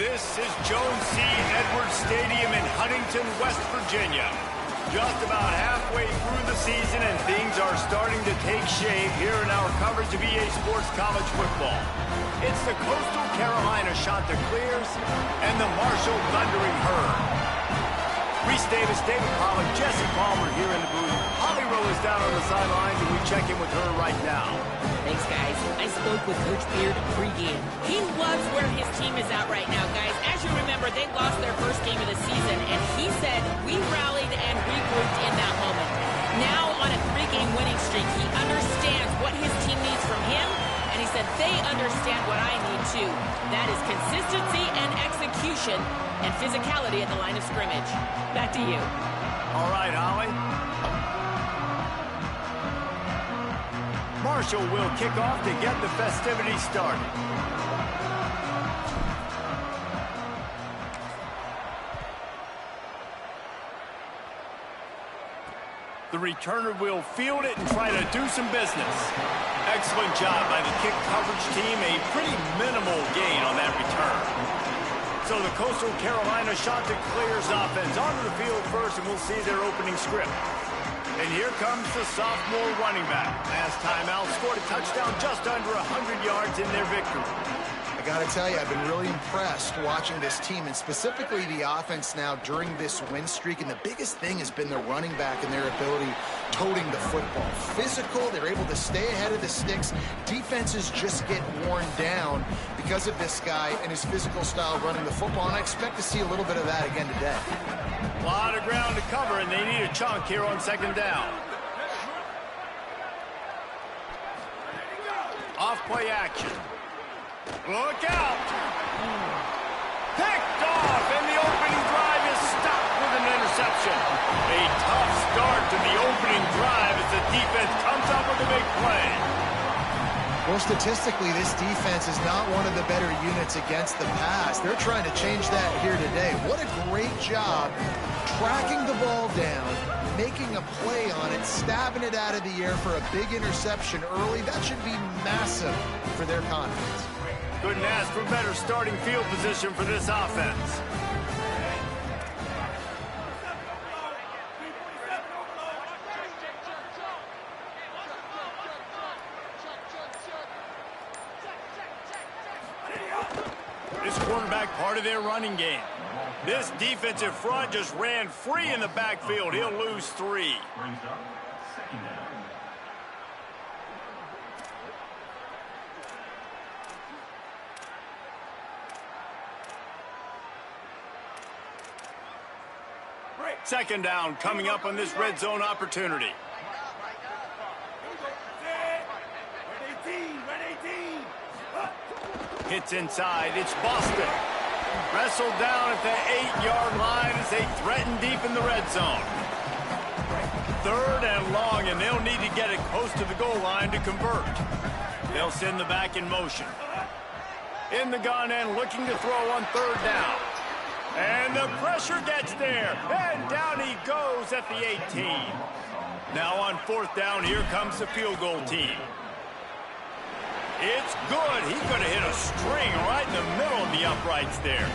This is Jones C. Edwards Stadium in Huntington, West Virginia. Just about halfway through the season, and things are starting to take shape here in our coverage of EA Sports College Football. It's the Coastal Carolina Chanticleers and the Marshall Thundering Herd. Reese Davis, David Pollack, Jesse Palmer here in the booth. Holly Rowe is down on the sidelines, and we check in with her right now. Thanks, guys. I spoke with Coach Beard pregame. He loves where his team is at right now, guys. As you remember, they lost their first game of the season, and he said we rallied and regrouped in that moment. Now on a 3-game winning streak, he understands what his team needs from him, and he said they understand what I need too. That is consistency and execution and physicality at the line of scrimmage. Back to you. All right, Holly. Marshall will kick off to get the festivities started. The returner will field it and try to do some business. Excellent job by the kick coverage team. A pretty minimal gain on that return. So the Coastal Carolina Chanticleers offense onto the field first, and we'll see their opening script. And here comes the sophomore running back. Last time out, scored a touchdown just under 100 yards in their victory. I got to tell you, I've been really impressed watching this team, and specifically the offense now during this win streak. And the biggest thing has been the running back and their ability toting the football. Physical, they're able to stay ahead of the sticks. Defenses just get worn down because of this guy and his physical style running the football, and I expect to see a little bit of that again today. A lot of ground to cover, and they need a chunk here on second down. Off-play action. Look out! Picked off, and the opening drive is stopped with an interception. A tough start to the opening drive as the defense comes up with a big play. Well, statistically, this defense is not one of the better units against the pass. They're trying to change that here today. What a great job tracking the ball down, making a play on it, stabbing it out of the air for a big interception early. That should be massive for their confidence. Couldn't ask for better starting field position for this offense. This quarterback part of their running game. This defensive front just ran free in the backfield. He'll lose 3. Second down coming up on this red zone opportunity. Hits inside. It's Boston. Wrestled down at the 8-yard line as they threaten deep in the red zone. Third and long, and they'll need to get it close to the goal line to convert. They'll send the back in motion. In the gun and looking to throw on third down. And the pressure gets there. And down he goes at the 18. Now on fourth down, here comes the field goal team. It's good. He could have hit a string right in the middle of the uprights there.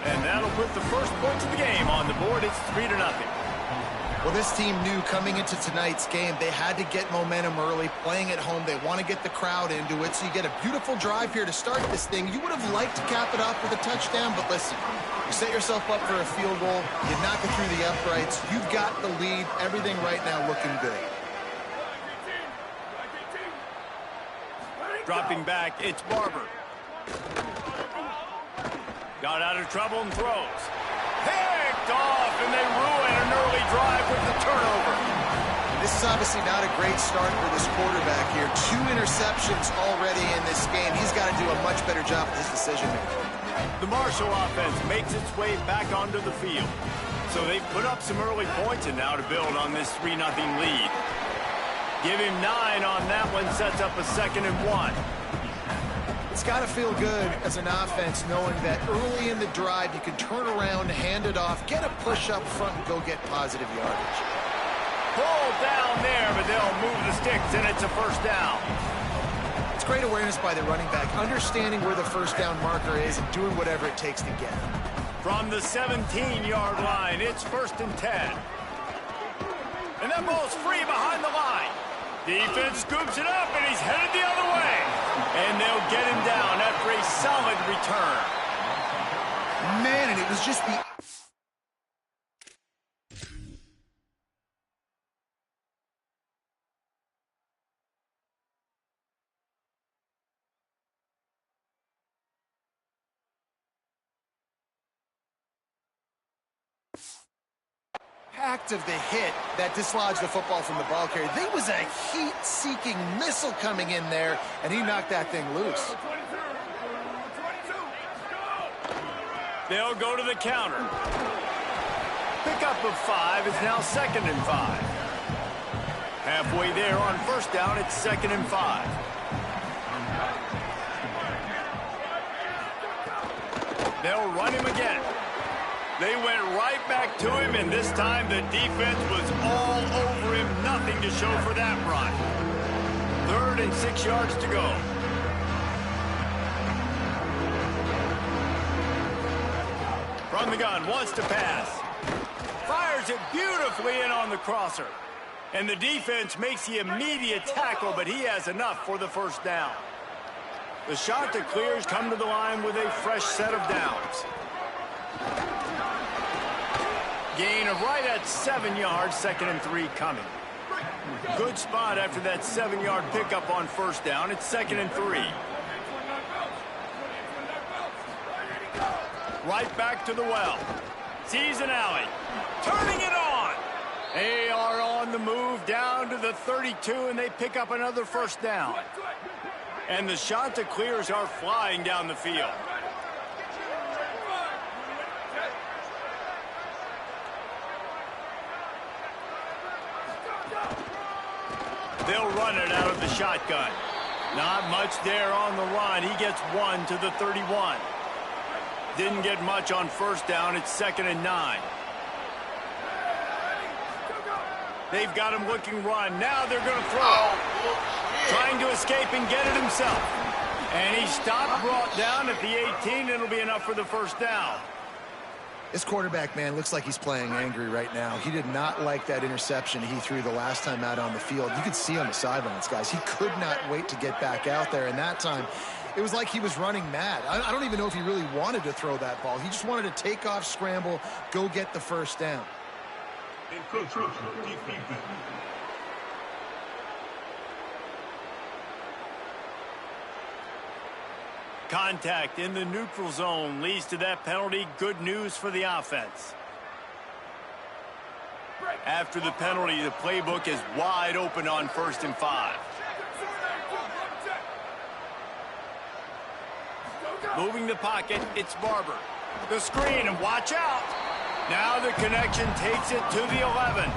And that'll put the first points of the game on the board. It's 3-0. Well, this team knew coming into tonight's game they had to get momentum early, playing at home. They want to get the crowd into it, so you get a beautiful drive here to start this thing. You would have liked to cap it off with a touchdown, but listen, you set yourself up for a field goal, you knock it through the uprights, you've got the lead, everything right now looking good. Dropping back, it's Barber. Got out of trouble and throws. Picked off, and they ruin an early drive with the turnover. This is obviously not a great start for this quarterback here. 2 interceptions already in this game. He's got to do a much better job with his decision-making. The Marshall offense makes its way back onto the field. So they've put up some early points, and now to build on this 3-0 lead. Give him 9 on that one, sets up a 2nd and 1. It's got to feel good as an offense knowing that early in the drive you can turn around, hand it off, get a push up front, and go get positive yardage. Pulled down there, but they'll move the sticks, and it's a first down. It's great awareness by the running back, understanding where the first down marker is and doing whatever it takes to get it. From the 17-yard line, it's 1st and 10. And that ball's free behind the line. Defense scoops it up, and he's headed the other way. And they'll get him down after a solid return. Man, and it was just the... Act of the hit that dislodged the football from the ball carrier. There was a heat-seeking missile coming in there, and he knocked that thing loose. They'll go to the counter. Pickup of 5 is now 2nd and 5. Halfway there on 1st down, it's 2nd and 5. They'll run him again. They went right back to him, and this time the defense was all over him. Nothing to show for that run. 3rd and 6 yards to go. From the gun, wants to pass. Fires it beautifully in on the crosser. And the defense makes the immediate tackle, but he has enough for the 1st down. The shot that clears come to the line with a fresh set of downs. Gain of right at 7 yards, 2nd and 3 coming. Good spot after that 7-yard pickup on 1st down. It's 2nd and 3. Right back to the well. Sees an alley. Turning it on. They are on the move down to the 32, and they pick up another 1st down. And the shot to clears are flying down the field. They'll run it out of the shotgun. Not much there on the run. He gets 1 to the 31. Didn't get much on 1st down. It's 2nd and 9. They've got him looking run. Now they're going to throw. Trying to escape and get it himself. And he stopped, brought down at the 18. It'll be enough for the 1st down. This quarterback, man, looks like he's playing angry right now. He did not like that interception he threw the last time out on the field. You could see on the sidelines, guys. He could not wait to get back out there. And that time, it was like he was running mad. I don't even know if he really wanted to throw that ball. He just wanted to take off, scramble, go get the 1st down. Contact in the neutral zone leads to that penalty. Good news for the offense. After the penalty, the playbook is wide open on 1st and 5. Moving the pocket, it's Barber. The screen, and watch out. Now the connection takes it to the 11.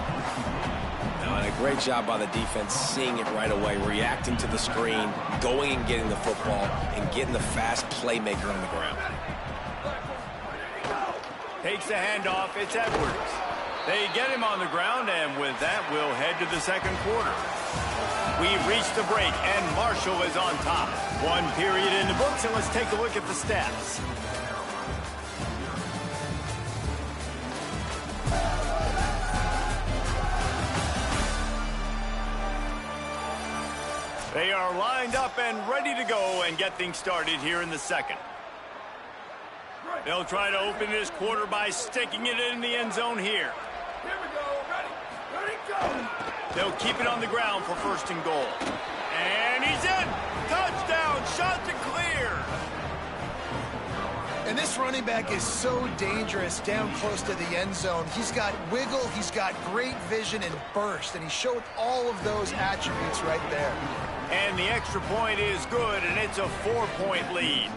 And a great job by the defense seeing it right away, reacting to the screen, going and getting the football, and getting the fast playmaker on the ground. Takes the handoff, it's Edwards. They get him on the ground, and with that, we'll head to the 2nd quarter. We've reached the break, and Marshall is on top. 1 period in the books, and let's take a look at the stats. They are lined up and ready to go and get things started here in the 2nd. They'll try to open this quarter by sticking it in the end zone here. Here we go. Ready, go. They'll keep it on the ground for 1st and goal. And he's in. Touchdown. Shot to clear. And this running back is so dangerous down close to the end zone. He's got wiggle, he's got great vision and burst, and he showed all of those attributes right there. And the extra point is good, and it's a 4-point lead.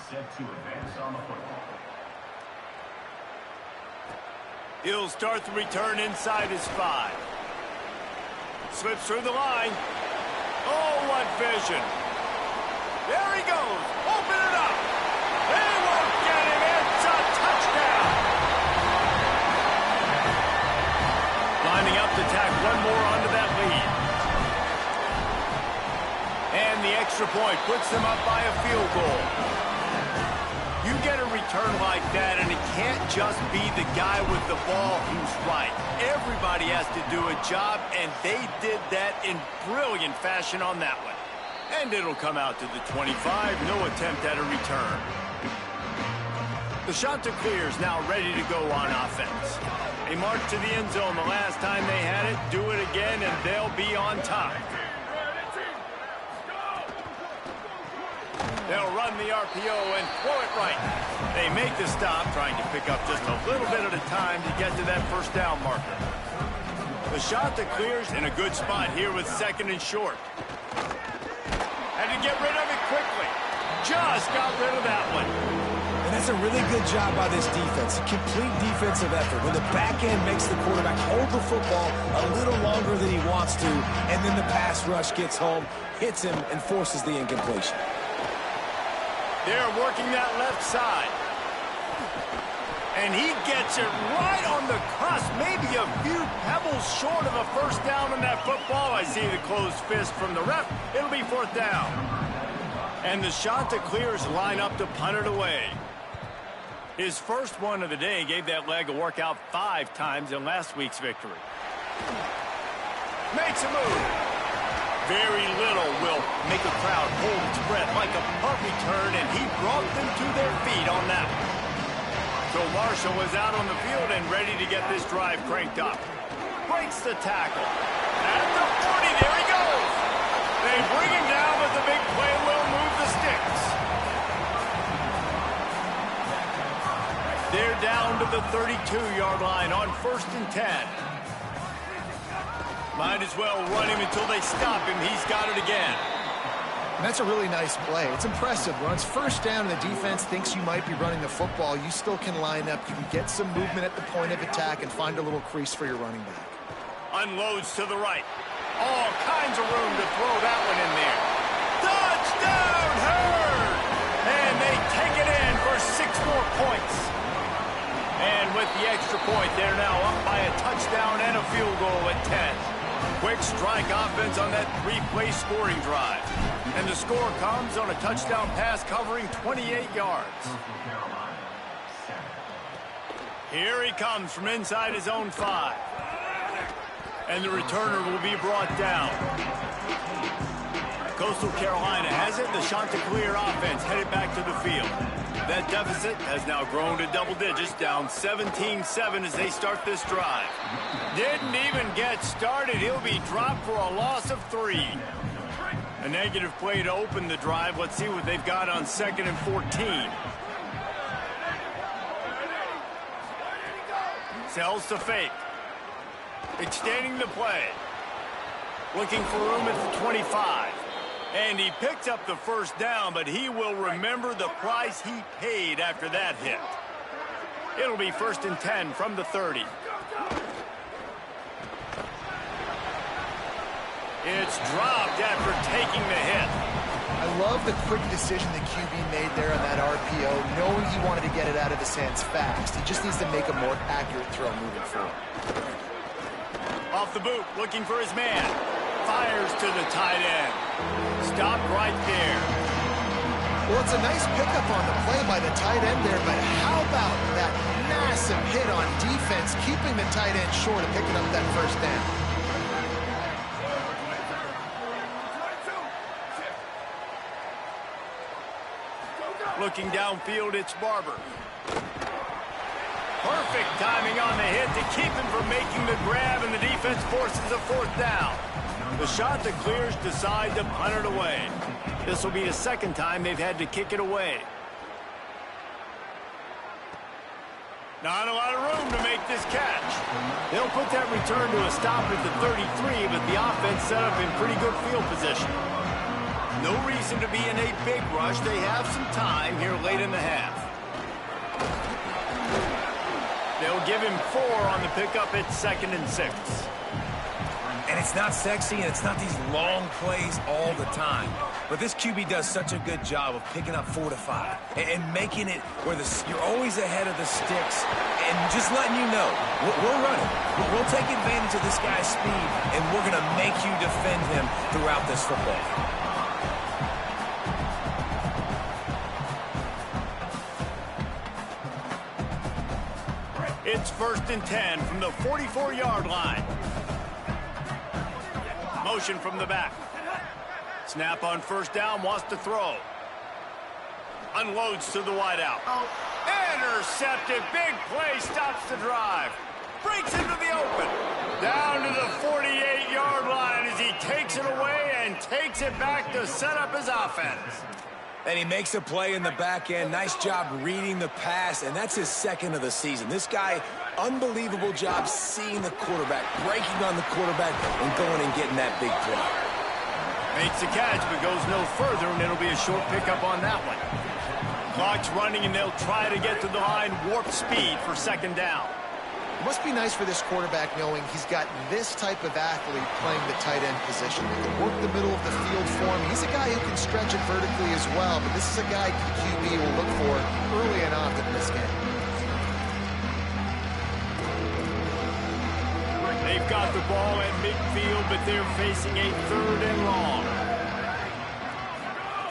Set to advance on the football. He'll start the return inside his 5. Slips through the line. Oh, what vision. There he goes. Open it up. They won't get him. It's a touchdown. the extra point puts them up by a field goal. You get a return like that, and it can't just be the guy with the ball who's right. Everybody has to do a job, and they did that in brilliant fashion on that one. And it'll come out to the 25, no attempt at a return. The Chanticleers now ready to go on offense. They march to the end zone the last time they had it, do it again, and they'll be on top. They'll run the RPO and throw it right. They make the stop, trying to pick up just a little bit at a time to get to that first down marker. The Chanticleers in a good spot here with second and short. Had to get rid of it quickly. Just got rid of that one. And that's a really good job by this defense. Complete defensive effort. When the back end makes the quarterback hold the football a little longer than he wants to, and then the pass rush gets home, hits him, and forces the incompletion. They're working that left side. And he gets it right on the cusp, maybe a few pebbles short of a first down on that football. I see the closed fist from the ref. It'll be fourth down. And the Chanticleers line up to punt it away. His first one of the day gave that leg a workout 5 times in last week's victory. Makes a move. Very little will make a crowd hold its breath like a punt return, and he brought them to their feet on that one. So Marshall is out on the field and ready to get this drive cranked up. Breaks the tackle. At the 40, there he goes. They bring him down, but the big play will move the sticks. They're down to the 32-yard line on 1st and 10. Might as well run him until they stop him. He's got it again. And that's a really nice play. It's impressive. When it's first down and the defense thinks you might be running the football, you still can line up. You can get some movement at the point of attack and find a little crease for your running back. Unloads to the right. All kinds of room to throw that one in there. Touchdown, Herd! And they take it in for 6 more points. And with the extra point, they're now up by a touchdown and a field goal at 10. Quick strike offense on that 3-play scoring drive. And the score comes on a touchdown pass covering 28 yards. Here he comes from inside his own 5. And the returner will be brought down. Coastal Carolina has it. The Chanticleer offense headed back to the field. That deficit has now grown to double digits, down 17-7 as they start this drive. Didn't even get started. He'll be dropped for a loss of 3. A negative play to open the drive. Let's see what they've got on 2nd and 14. Sells to fake. Extending the play. Looking for room at the 25. And he picked up the first down, but he will remember the price he paid after that hit. It'll be 1st and 10 from the 30. It's dropped after taking the hit. I love the quick decision the QB made there on that RPO, knowing he wanted to get it out of his hands fast. He just needs to make a more accurate throw moving forward. Off the boot, looking for his man. Fires to the tight end. Stopped right there. Well, it's a nice pickup on the play by the tight end there, but how about that massive hit on defense, keeping the tight end short of picking up that first down? Looking downfield, it's Barber. Perfect timing on the hit to keep him from making the grab, and the defense forces a 4th down. The Chanticleers decide to punt it away. This will be the 2nd time they've had to kick it away. Not a lot of room to make this catch. They'll put that return to a stop at the 33, but the offense set up in pretty good field position. No reason to be in a big rush. They have some time here late in the half. They'll give him 4 on the pickup at 2nd and 6. And it's not sexy, and it's not these long plays all the time. But this QB does such a good job of picking up 4 to 5 and making it where you're always ahead of the sticks and just letting you know, we're running. We'll take advantage of this guy's speed, and we're going to make you defend him throughout this football. It's 1st and 10 from the 44-yard line. Motion from the back. Snap on 1st down, wants to throw. Unloads to the wideout. Intercepted. Big play, stops the drive. Breaks into the open. Down to the 48-yard line as he takes it away and takes it back to set up his offense. And he makes a play in the back end. Nice job reading the pass, and that's his 2nd of the season. This guy, unbelievable job seeing the quarterback, breaking on the quarterback, and going and getting that big play. Makes the catch, but goes no further, and it'll be a short pickup on that one. Clock's running, and they'll try to get to the line warp speed for 2nd down. It must be nice for this quarterback knowing he's got this type of athlete playing the tight end position. He can work the middle of the field for him. He's a guy who can stretch it vertically as well, but this is a guy QB will look for early and often in this game. They've got the ball at midfield, but they're facing a 3rd and long.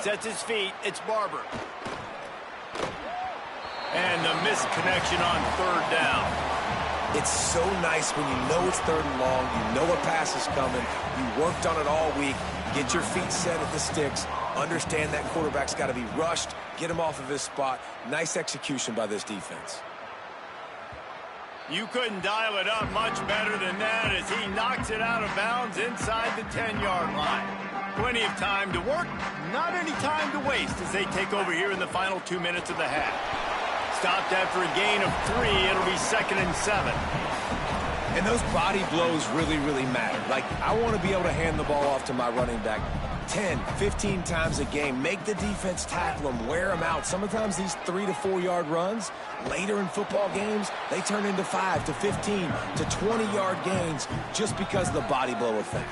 Sets his feet. It's Barber. And the missed connection on 3rd down. It's so nice when you know it's 3rd and long, you know a pass is coming, you worked on it all week, get your feet set at the sticks, understand that quarterback's got to be rushed, get him off of his spot. Nice execution by this defense. You couldn't dial it up much better than that as he knocks it out of bounds inside the 10-yard line. Plenty of time to work, not any time to waste as they take over here in the final 2 minutes of the half. Stopped after a gain of 3. It'll be 2nd and 7. And those body blows really, really matter. Like, I want to be able to hand the ball off to my running back 10, 15 times a game. Make the defense tackle them, wear them out. Sometimes these 3 to 4 yard runs, later in football games, they turn into 5 to 15 to 20-yard gains just because of the body blow effect.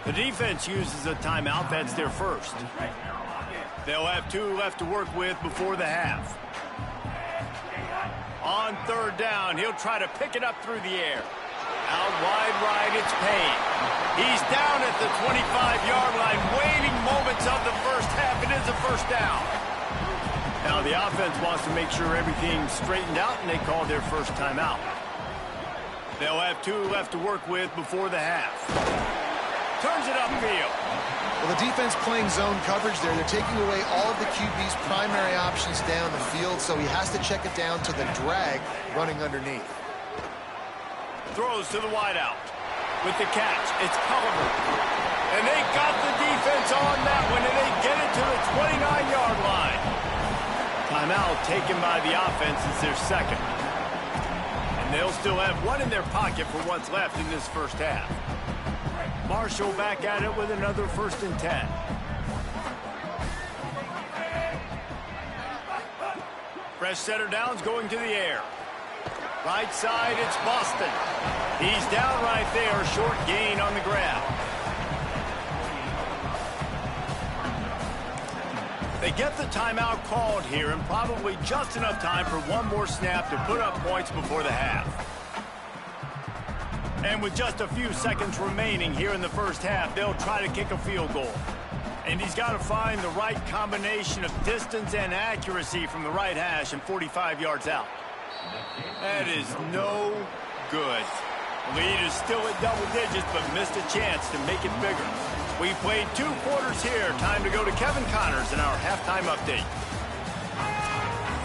The defense uses a timeout. That's their first. They'll have 2 left to work with before the half. On 3rd down, he'll try to pick it up through the air. Out wide right, it's Payne. He's down at the 25-yard line, waning moments of the first half. It is a 1st down. Now the offense wants to make sure everything's straightened out, and they call their first timeout. They'll have 2 left to work with before the half. Turns it upfield. Well, the defense playing zone coverage there. They're taking away all of the QB's primary options down the field, so he has to check it down to the drag running underneath. Throws to the wideout. With the catch, it's Culliver. And they got the defense on that one, and they get it to the 29-yard line. Timeout taken by the offense is their 2nd. And they'll still have 1 in their pocket for what's left in this first half. Marshall back at it with another 1st and 10. Fresh setter downs going to the air. Right side, it's Boston. He's down right there, short gain on the grab. They get the timeout called here, and probably just enough time for 1 more snap to put up points before the half. And with just a few seconds remaining here in the first half, they'll try to kick a field goal. And he's got to find the right combination of distance and accuracy from the right hash and 45 yards out. That is no good. Lead is still at double digits, but missed a chance to make it bigger. We played 2 quarters here. Time to go to Kevin Connors in our halftime update.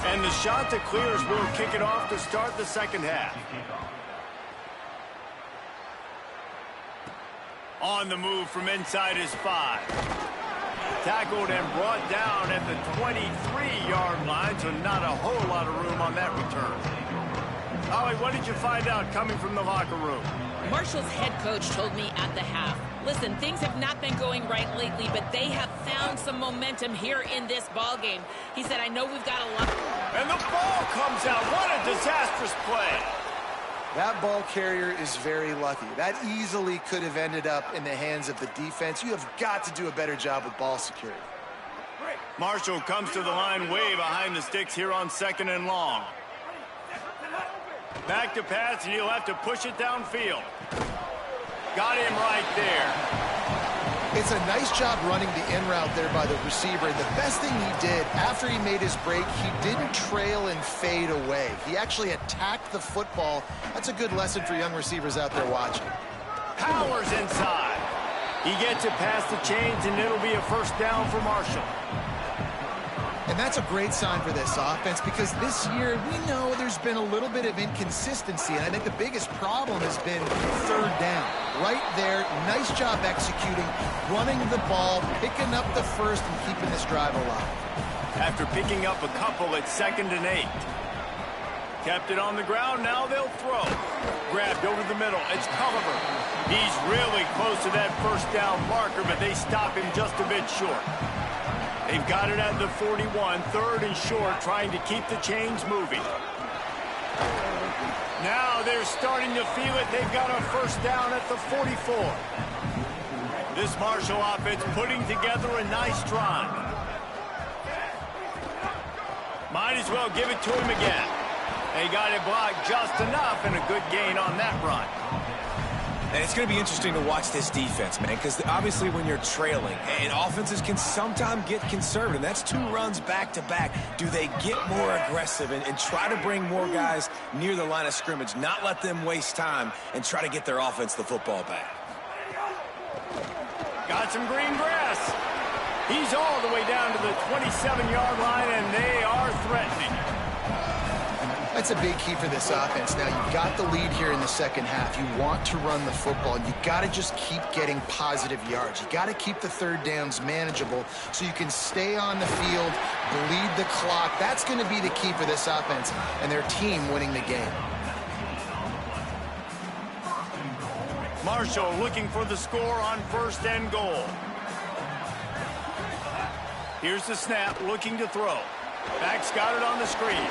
And the shot that clears will kick it off to start the second half. On the move from inside his 5. Tackled and brought down at the 23-yard line, so not a whole lot of room on that return. Ollie, what did you find out coming from the locker room? Marshall's head coach told me at the half, listen, things have not been going right lately, but they have found some momentum here in this ball game. He said, I know we've got a lot. And the ball comes out. What a disastrous play. That ball carrier is very lucky. That easily could have ended up in the hands of the defense. You have got to do a better job with ball security. Marshall comes to the line way behind the sticks here on 2nd and long. Back to pass, and he'll have to push it downfield. Got him right there. It's a nice job running the in route there by the receiver. And the best thing he did after he made his break, he didn't trail and fade away. He actually attacked the football. That's a good lesson for young receivers out there watching. Powers inside. He gets it past the chains, and it'll be a first down for Marshall. And that's a great sign for this offense because this year we know there's been a little bit of inconsistency, and I think the biggest problem has been third down. Right there, nice job executing, running the ball, picking up the first, and keeping this drive alive. After picking up a couple at 2nd and 8. Kept it on the ground, now they'll throw. Grabbed over the middle, it's Culliver. He's really close to that first down marker, but they stop him just a bit short. They've got it at the 41, 3rd and short, trying to keep the chains moving. Now they're starting to feel it. They've got a first down at the 44. This Marshall offense putting together a nice drive. Might as well give it to him again. They got it blocked just enough, and a good gain on that run. And it's going to be interesting to watch this defense, man, because obviously when you're trailing, and offenses can sometimes get conservative. That's 2 runs back-to-back. Do they get more aggressive and try to bring more guys near the line of scrimmage, not let them waste time, and try to get their offense the football back? Got some green grass. He's all the way down to the 27-yard line, and they are threatening. That's a big key for this offense. Now, you've got the lead here in the second half. You want to run the football. You got to just keep getting positive yards. You got to keep the third downs manageable so you can stay on the field, bleed the clock. That's going to be the key for this offense and their team winning the game. Marshall looking for the score on 1st and goal. Here's the snap, looking to throw. Back's got it on the screen.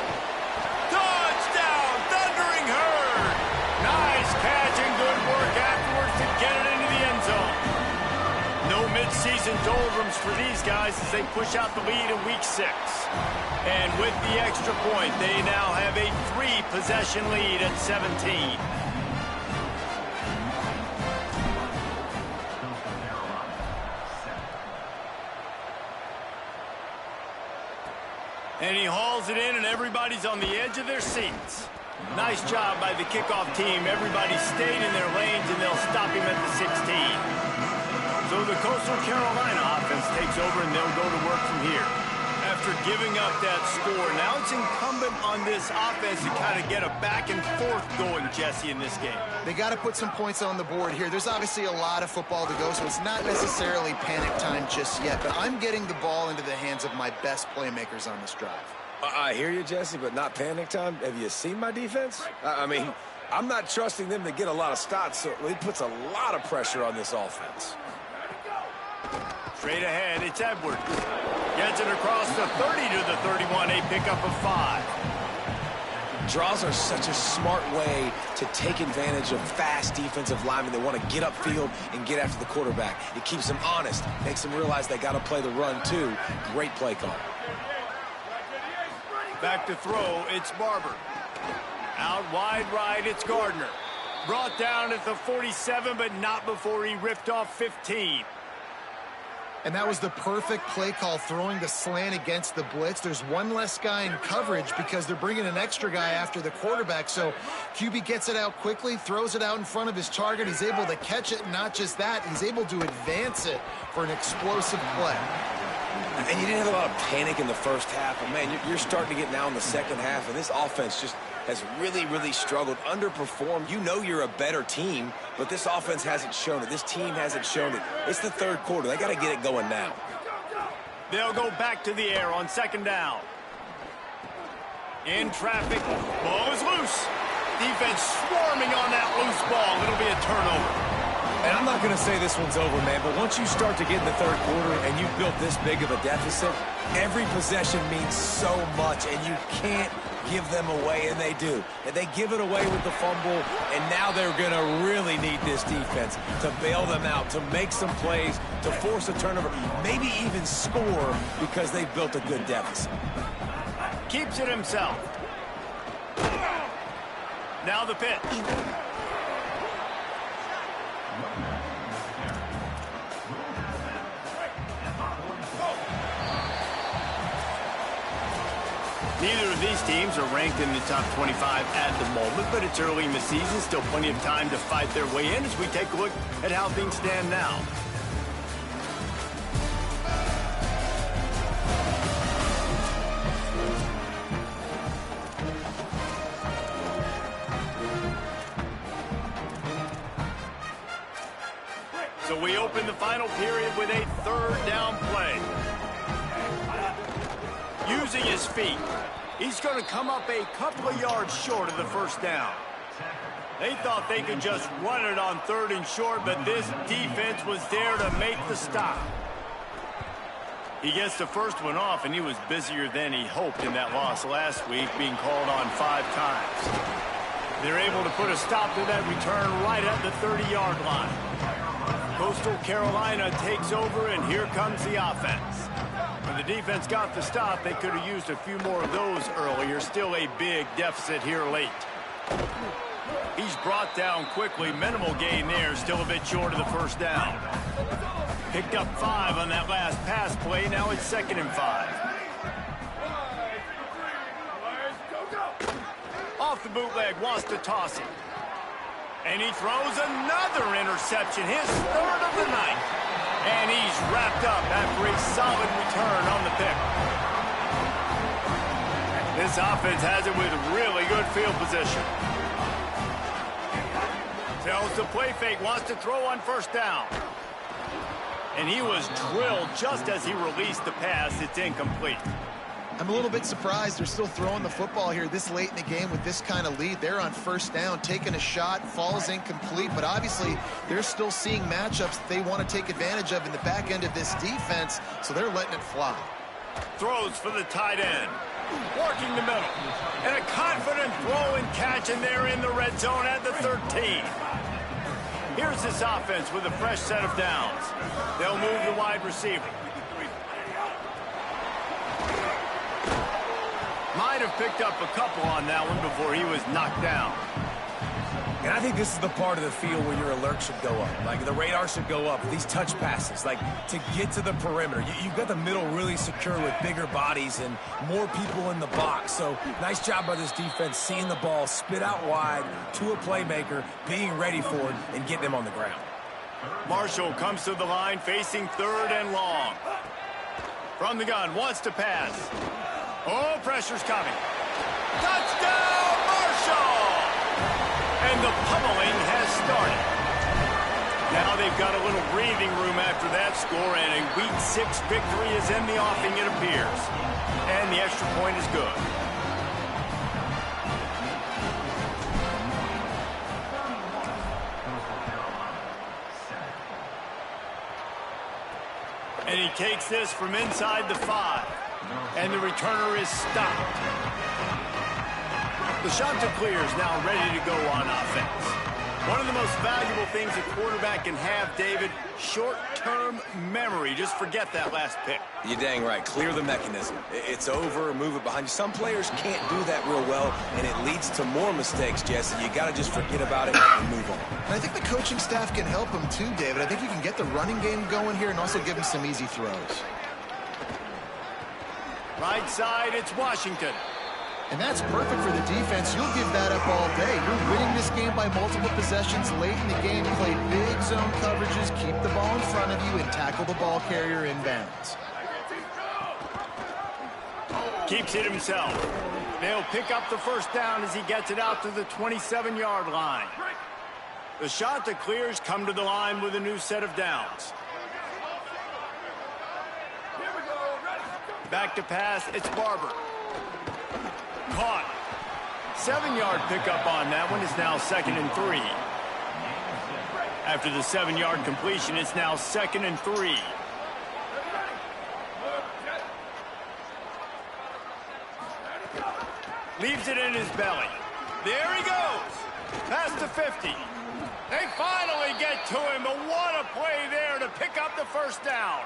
Touchdown, Thundering Herd! Nice catch and good work afterwards to get it into the end zone. No midseason doldrums for these guys as they push out the lead in Week 6. And with the extra point, they now have a 3-possession lead at 17. And he hauls it in, and everybody's on the edge of their seats. Nice job by the kickoff team. Everybody stayed in their lanes, and they'll stop him at the 16. So the Coastal Carolina offense takes over, and they'll go to work from here. After giving up that score, now it's incumbent on this offense to kind of get a back and forth going, Jesse, in this game. They got to put some points on the board here. There's obviously a lot of football to go, so it's not necessarily panic time just yet. But I'm getting the ball into the hands of my best playmakers on this drive. I hear you, Jesse, but not panic time. Have you seen my defense? I mean, I'm not trusting them to get a lot of stops, so it puts a lot of pressure on this offense. Straight ahead, it's Edwards. Gets it across the 30 to the 31, a pickup of 5. Draws are such a smart way to take advantage of fast defensive linemen that want to get upfield and get after the quarterback. It keeps them honest, makes them realize they got to play the run too. Great play call. Back to throw, it's Barber. Out wide right, it's Gardner. Brought down at the 47, but not before he ripped off 15. And that was the perfect play call, throwing the slant against the blitz. There's one less guy in coverage because they're bringing an extra guy after the quarterback. So QB gets it out quickly, throws it out in front of his target. He's able to catch it. Not just that, he's able to advance it for an explosive play. And you didn't have a lot of panic in the first half. But, man, you're starting to get now in the second half, and this offense just has really, really struggled, underperformed. You know you're a better team, but this offense hasn't shown it. This team hasn't shown it. It's the third quarter. They got to get it going now. They'll go back to the air on 2nd down. In traffic, ball is loose. Defense swarming on that loose ball. It'll be a turnover. And I'm not going to say this one's over, man, but once you start to get in the third quarter and you've built this big of a deficit, every possession means so much, and you can't give them away, and they do. And they give it away with the fumble, and now they're going to really need this defense to bail them out, to make some plays, to force a turnover, maybe even score because they've built a good deficit. Keeps it himself. Now the pitch. Neither of these teams are ranked in the top 25 at the moment, but it's early in the season. Still plenty of time to fight their way in as we take a look at how things stand now. So we open the final period with a third down play. Using his feet, he's going to come up a couple of yards short of the first down. They thought they could just run it on third and short, but this defense was there to make the stop. He gets the first one off, and he was busier than he hoped in that loss last week, being called on 5 times. They're able to put a stop to that return right at the 30-yard line. Coastal Carolina takes over, and here comes the offense. When the defense got the stop, they could have used a few more of those earlier. Still a big deficit here late. He's brought down quickly. Minimal gain there. Still a bit short of the first down. Picked up 5 on that last pass play. Now it's 2nd and 5. Off the bootleg, wants to toss it. And he throws another interception, his 3rd of the night. And he's wrapped up after a solid return on the pick. This offense has it with really good field position. Tells the play fake, wants to throw on first down. And he was drilled just as he released the pass. It's incomplete. I'm a little bit surprised they're still throwing the football here this late in the game with this kind of lead. They're on first down, taking a shot, falls incomplete, but obviously they're still seeing matchups that they want to take advantage of in the back end of this defense, so they're letting it fly. Throws for the tight end. Working the middle. And a confident throw and catch, and they're in the red zone at the 13. Here's this offense with a fresh set of downs. They'll move the wide receiver. Might have picked up a couple on that one before he was knocked down. And I think this is the part of the field where your alert should go up. Like, the radar should go up. These touch passes, like, to get to the perimeter. You've got the middle really secure with bigger bodies and more people in the box. So, nice job by this defense, seeing the ball spit out wide to a playmaker, being ready for it, and getting him on the ground. Marshall comes to the line, facing 3rd and long. From the gun, wants to pass. Oh, pressure's coming. Touchdown, Marshall! And the pummeling has started. Now they've got a little breathing room after that score, and a Week 6 victory is in the offing, it appears. And the extra point is good. And he takes this from inside the 5. And the returner is stopped. The Chanticleer is now ready to go on offense. One of the most valuable things a quarterback can have, David, short-term memory. Just forget that last pick. You're dang right. Clear the mechanism. It's over, move it behind you. Some players can't do that real well, and it leads to more mistakes, Jesse. You got to just forget about it and move on. And I think the coaching staff can help him too, David. I think you can get the running game going here and also give him some easy throws. Right side, it's Washington. And that's perfect for the defense. You'll give that up all day. You're winning this game by multiple possessions late in the game. Play big zone coverages, keep the ball in front of you, and tackle the ball carrier inbounds. Keeps it himself. They'll pick up the first down as he gets it out to the 27-yard line. The Chanticleers come to the line with a new set of downs. Back to pass, it's Barber. Caught. 7-yard pickup on that one. Is now 2nd and 3. After the 7-yard completion, it's now 2nd and 3. Leaves it in his belly. There he goes. Past the 50. They finally get to him, but what a play there to pick up the first down.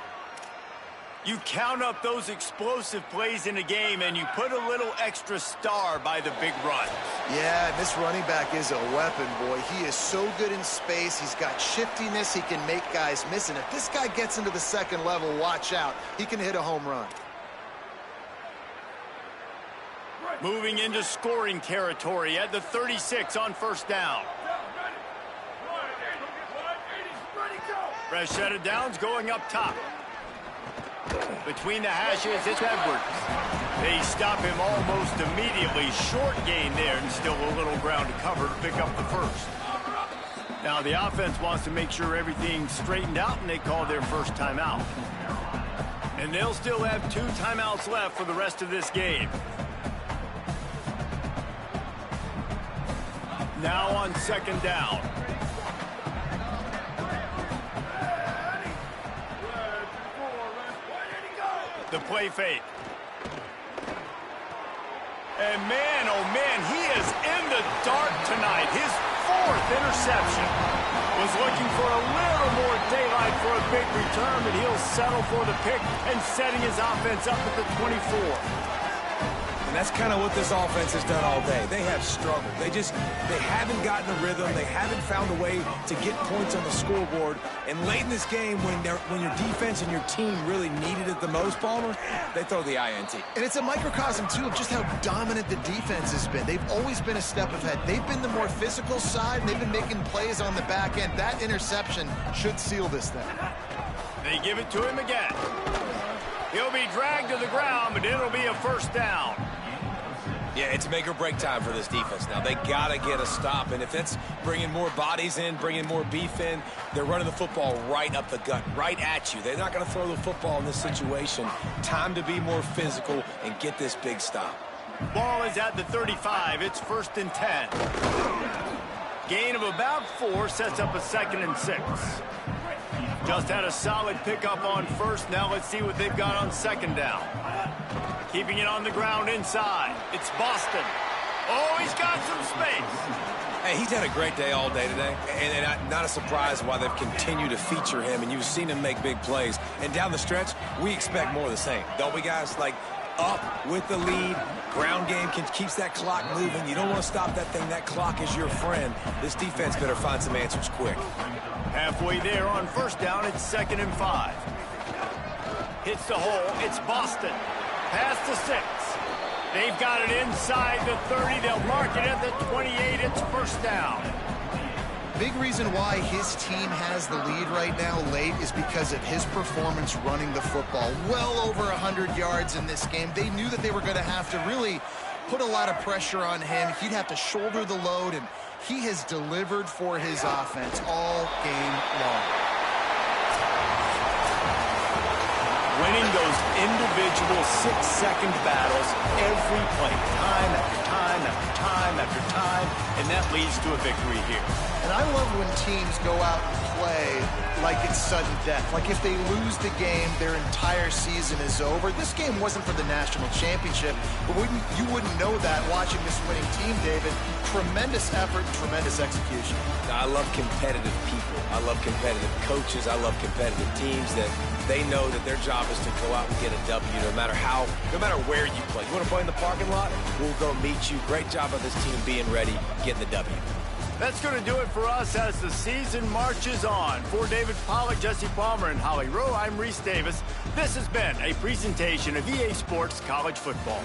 You count up those explosive plays in a game, and you put a little extra star by the big run. Yeah, this running back is a weapon, boy. He is so good in space. He's got shiftiness. He can make guys miss. And if this guy gets into the second level, watch out. He can hit a home run. Moving into scoring territory at the 36 on first down. Rashad Downs going up top. Between the hashes, it's Edwards. They stop him almost immediately. Short gain there, and still a little ground to cover to pick up the first. Now the offense wants to make sure everything's straightened out, and they call their first timeout. And they'll still have 2 timeouts left for the rest of this game. Now on second down. The play fake. And man, oh man, he is in the dark tonight. His 4th interception. Was looking for a little more daylight for a big return, but he'll settle for the pick and setting his offense up at the 24. And that's kind of what this offense has done all day. They have struggled. They haven't gotten a rhythm. They haven't found a way to get points on the scoreboard. And late in this game, when your defense and your team really needed it the most, Palmer, they throw the INT. And it's a microcosm, too, of just how dominant the defense has been. They've always been a step ahead. They've been the more physical side, and they've been making plays on the back end. That interception should seal this thing. They give it to him again. He'll be dragged to the ground, but it'll be a first down. Yeah, it's make or break time for this defense now. They got to get a stop, and if it's bringing more bodies in, bringing more beef in, they're running the football right up the gut, right at you. They're not going to throw the football in this situation. Time to be more physical and get this big stop. Ball is at the 35. It's 1st and 10. Gain of about 4 sets up a 2nd and 6. Just had a solid pickup on first. Now let's see what they've got on second down. Keeping it on the ground inside. It's Boston. Oh, he's got some space. Hey, he's had a great day all day today, and not a surprise why they've continued to feature him, and you've seen him make big plays. And down the stretch, we expect more of the same. Don't we, guys? Like, up with the lead, ground game keeps that clock moving. You don't want to stop that thing. That clock is your friend. This defense better find some answers quick. Halfway there on first down, it's 2nd and 5. Hits the hole, it's Boston. Pass to 6. They've got it inside the 30. They'll mark it at the 28. It's first down. Big reason why his team has the lead right now late is because of his performance running the football. Well over 100 yards in this game. They knew that they were going to have to really put a lot of pressure on him. He'd have to shoulder the load, and he has delivered for his offense all game long. Winning those individual 6-second battles every play, time after time after time after time, and that leads to a victory here. And I love when teams go out and play like it's sudden death. Like if they lose the game, their entire season is over. This game wasn't for the national championship, but you wouldn't know that watching this winning team, David. Tremendous effort, tremendous execution. I love competitive people. I love competitive coaches. I love competitive teams that they know that their job is to go out and get a W no matter where you play. You want to play in the parking lot? We'll go meet you. Great job of this team being ready, getting the W. That's going to do it for us as the season marches on. For David Pollack, Jesse Palmer, and Holly Rowe, I'm Reese Davis. This has been a presentation of EA Sports College Football.